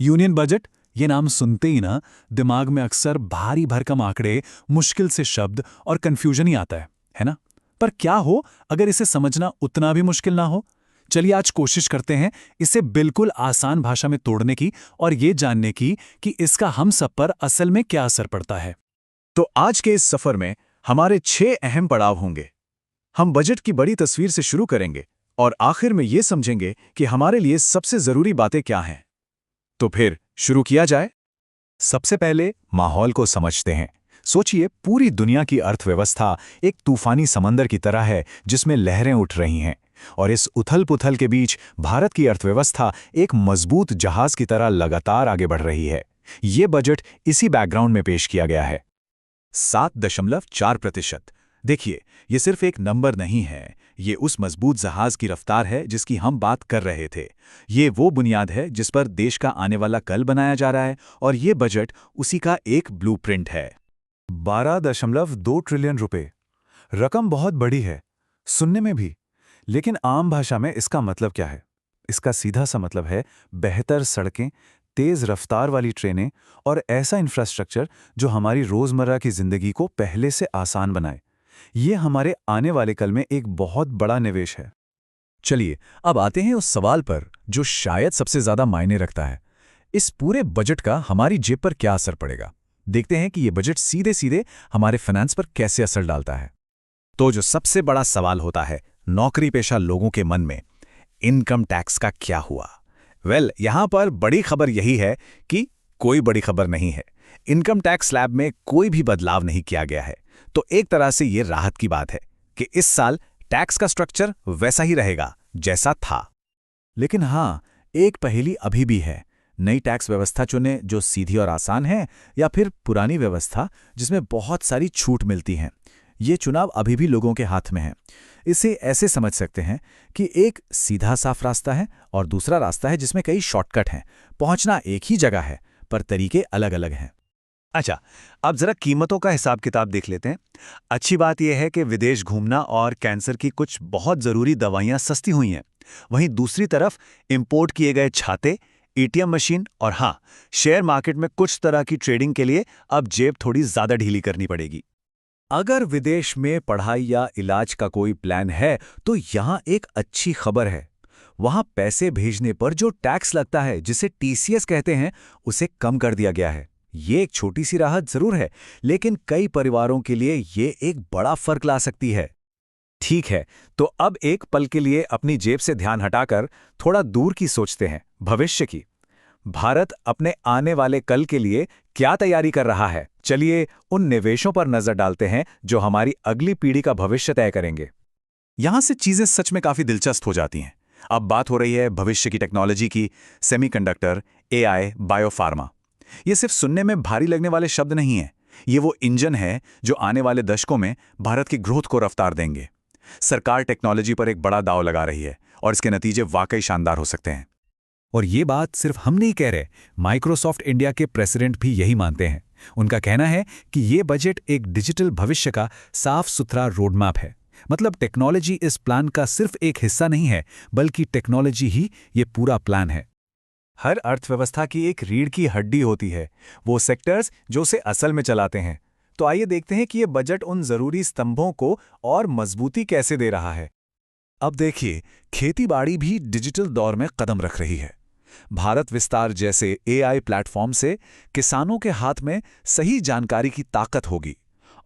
Union budget, ये नाम सुनते ही ना दिमाग में अक्सर भारी भरकम आंकड़े, मुश्किल से शब्द और कंफ्यूजन ही आता है ना? पर क्या हो अगर इसे समझना उतना भी मुश्किल ना हो? चलिए आज कोशिश करते हैं इसे बिल्कुल आसान भाषा में तोड़ने की और ये जानने की कि इसका हम सब पर असल में क्या असर पड़ता है। तो आज के इस सफर में हमारे 6 अहम पड़ाव होंगे। हम बजट की बड़ी तस्वीर से शुरू करेंगे और आखिर में ये समझेंगे कि हमारे लिए सबसे जरूरी बातें क्या हैं। तो फिर शुरू किया जाए। सबसे पहले माहौल को समझते हैं। सोचिए, पूरी दुनिया की अर्थव्यवस्था एक तूफानी समंदर की तरह है जिसमें लहरें उठ रही हैं। और इस उथल-पुथल के बीच भारत की अर्थव्यवस्था एक मजबूत जहाज की तरह लगातार आगे बढ़ रही है। ये बजट इसी बैकग्राउंड में पेश किया गया है। 7.4%। देखिए, ये सिर्फ एक नंबर नहीं है, ये उस मजबूत जहाज की रफ्तार है जिसकी हम बात कर रहे थे। ये वो बुनियाद है जिस पर देश का आने वाला कल बनाया जा रहा है और ये बजट उसी का एक ब्लूप्रिंट है। 12.2 ट्रिलियन रुपए। रकम बहुत बड़ी है, सुनने में भी। लेकिन आम भाषा में इसका मतलब क्या है? इसका सीधा सा मतलब है बेहतर सड़कें, तेज रफ्तार वाली ट्रेनें और ऐसा इंफ्रास्ट्रक्चर जो हमारी रोजमर्रा की जिंदगी को पहले से आसान बनाए। ये हमारे आने वाले कल में एक बहुत बड़ा निवेश है। चलिए, अब आते हैं उस सवाल पर जो शायद सबसे ज्यादा मायने रखता है। इस पूरे बजट का हमारी जेब पर क्या असर पड़ेगा? देखते हैं कि ये बजट सीधे सीधे हमारे फाइनेंस पर कैसे असर डालता है। तो जो सबसे बड़ा सवाल होता है नौकरी पेशा लोगों के मन में, इनकम टैक्स का क्या हुआ? यहां पर बड़ी खबर यही है कि कोई बड़ी खबर नहीं है। इनकम टैक्स स्लैब में कोई भी बदलाव नहीं किया गया है। तो एक तरह से ये राहत की बात है कि इस साल टैक्स का स्ट्रक्चर वैसा ही रहेगा जैसा था। लेकिन हाँ, एक पहेली अभी भी है। नई टैक्स व्यवस्था चुने जो सीधी और आसान है, या फिर पुरानी व्यवस्था जिसमें बहुत सारी छूट मिलती हैं। ये चुनाव अभी भी लोगों के हाथ में है। इसे ऐसे समझ सकते हैं कि एक सीधा साफ रास्ता है और दूसरा रास्ता है जिसमें कई शॉर्टकट हैं। पहुंचना एक ही जगह है, पर तरीके अलग अलग हैं। अच्छा, अब जरा कीमतों का हिसाब किताब देख लेते हैं। अच्छी बात यह है कि विदेश घूमना और कैंसर की कुछ बहुत जरूरी दवाइयां सस्ती हुई हैं। वहीं दूसरी तरफ इंपोर्ट किए गए छाते, एटीएम मशीन और हाँ, शेयर मार्केट में कुछ तरह की ट्रेडिंग के लिए अब जेब थोड़ी ज्यादा ढीली करनी पड़ेगी। अगर विदेश में पढ़ाई या इलाज का कोई प्लान है तो यहाँ एक अच्छी खबर है। वहाँ पैसे भेजने पर जो टैक्स लगता है, जिसे टीसीएस कहते हैं, उसे कम कर दिया गया है। ये एक छोटी सी राहत जरूर है, लेकिन कई परिवारों के लिए ये एक बड़ा फर्क ला सकती है। ठीक है, तो अब एक पल के लिए अपनी जेब से ध्यान हटाकर थोड़ा दूर की सोचते हैं, भविष्य की। भारत अपने आने वाले कल के लिए क्या तैयारी कर रहा है? चलिए उन निवेशों पर नजर डालते हैं जो हमारी अगली पीढ़ी का भविष्य तय करेंगे। यहां से चीजें सच में काफी दिलचस्प हो जाती हैं। अब बात हो रही है भविष्य की टेक्नोलॉजी की, सेमीकंडक्टर, एआई, बायोफार्मा। ये सिर्फ सुनने में भारी लगने वाले शब्द नहीं हैं। ये वो इंजन है जो आने वाले दशकों में भारत की ग्रोथ को रफ्तार देंगे। सरकार टेक्नोलॉजी पर एक बड़ा दांव लगा रही है और इसके नतीजे वाकई शानदार हो सकते हैं। और ये बात सिर्फ हम नहीं कह रहे, माइक्रोसॉफ्ट इंडिया के प्रेसिडेंट भी यही मानते हैं। उनका कहना है कि ये बजट एक डिजिटल भविष्य का साफ सुथरा रोडमैप है। मतलब टेक्नोलॉजी इस प्लान का सिर्फ एक हिस्सा नहीं है, बल्कि टेक्नोलॉजी ही ये पूरा प्लान है। हर अर्थव्यवस्था की एक रीढ़ की हड्डी होती है, वो सेक्टर्स जो उसे असल में चलाते हैं। तो आइए देखते हैं कि ये बजट उन जरूरी स्तंभों को और मजबूती कैसे दे रहा है। अब देखिए, खेतीबाड़ी भी डिजिटल दौर में कदम रख रही है। भारत विस्तार जैसे एआई प्लेटफॉर्म से किसानों के हाथ में सही जानकारी की ताकत होगी,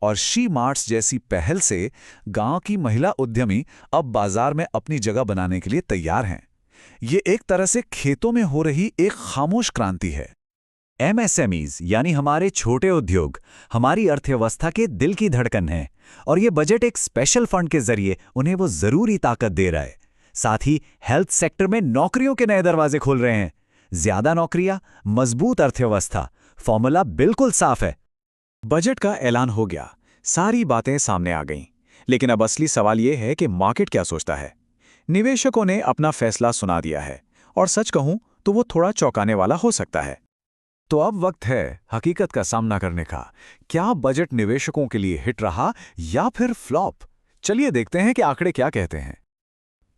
और शी मार्ट्स जैसी पहल से गांव की महिला उद्यमी अब बाजार में अपनी जगह बनाने के लिए तैयार हैं। ये एक तरह से खेतों में हो रही एक खामोश क्रांति है। एमएसएमईज यानी हमारे छोटे उद्योग हमारी अर्थव्यवस्था के दिल की धड़कन हैं, और ये बजट एक स्पेशल फंड के जरिए उन्हें वो जरूरी ताकत दे रहा है। साथ ही हेल्थ सेक्टर में नौकरियों के नए दरवाजे खोल रहे हैं। ज्यादा नौकरियां, मजबूत अर्थव्यवस्था, फॉर्मूला बिल्कुल साफ है। बजट का ऐलान हो गया, सारी बातें सामने आ गईं। लेकिन अब असली सवाल यह है कि मार्केट क्या सोचता है। निवेशकों ने अपना फैसला सुना दिया है, और सच कहूं तो वो थोड़ा चौंकाने वाला हो सकता है। तो अब वक्त है हकीकत का सामना करने का। क्या बजट निवेशकों के लिए हिट रहा या फिर फ्लॉप? चलिए देखते हैं कि आंकड़े क्या कहते हैं।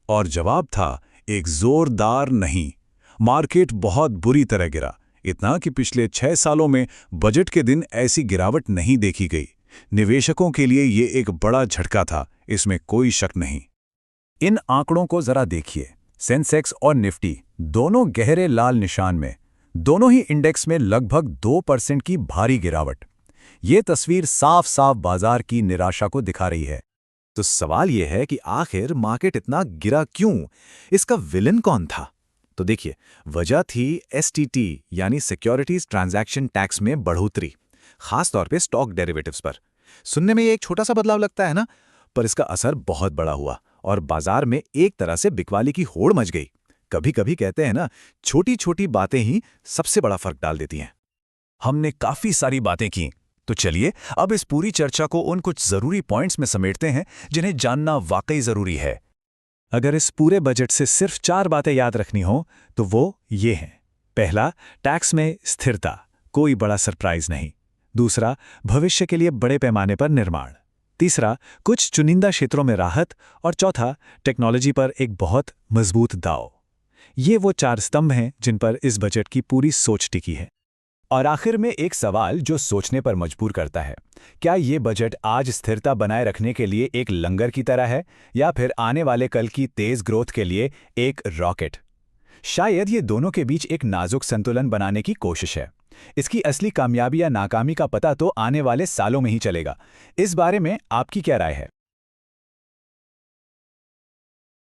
और जवाब था एक जोरदार नहीं। मार्केट बहुत बुरी तरह गिरा, इतना कि पिछले 6 सालों में बजट के दिन ऐसी गिरावट नहीं देखी गई। निवेशकों के लिए ये एक बड़ा झटका था, इसमें कोई शक नहीं। इन आंकड़ों को जरा देखिए। सेंसेक्स और निफ्टी दोनों गहरे लाल निशान में, दोनों ही इंडेक्स में लगभग 2% की भारी गिरावट। ये तस्वीर साफ साफ बाजार की निराशा को दिखा रही है। तो सवाल यह है कि आखिर मार्केट इतना गिरा क्यों? इसका विलन कौन था? तो देखिए, वजह थी STT यानी सिक्योरिटीज ट्रांजैक्शन टैक्स में बढ़ोतरी, खासतौर पे स्टॉक डेरिवेटिव्स पर। सुनने में ये एक छोटा सा बदलाव लगता है ना, पर इसका असर बहुत बड़ा हुआ और बाजार में एक तरह से बिकवाली की होड़ मच गई। कभी कभी कहते हैं ना, छोटी छोटी बातें ही सबसे बड़ा फर्क डाल देती हैं। हमने काफी सारी बातें की, तो चलिए अब इस पूरी चर्चा को उन कुछ जरूरी पॉइंट्स में समेटते हैं जिन्हें जानना वाकई जरूरी है। अगर इस पूरे बजट से सिर्फ 4 बातें याद रखनी हो तो वो ये हैं। पहला, टैक्स में स्थिरता, कोई बड़ा सरप्राइज नहीं। दूसरा, भविष्य के लिए बड़े पैमाने पर निर्माण। तीसरा, कुछ चुनिंदा क्षेत्रों में राहत। और चौथा, टेक्नोलॉजी पर एक बहुत मजबूत दांव। ये वो 4 स्तंभ हैं जिन पर इस बजट की पूरी सोच टिकी है। और आखिर में एक सवाल जो सोचने पर मजबूर करता है, क्या ये बजट आज स्थिरता बनाए रखने के लिए एक लंगर की तरह है, या फिर आने वाले कल की तेज ग्रोथ के लिए एक रॉकेट? शायद ये दोनों के बीच एक नाजुक संतुलन बनाने की कोशिश है। इसकी असली कामयाबी या नाकामी का पता तो आने वाले सालों में ही चलेगा। इस बारे में आपकी क्या राय है?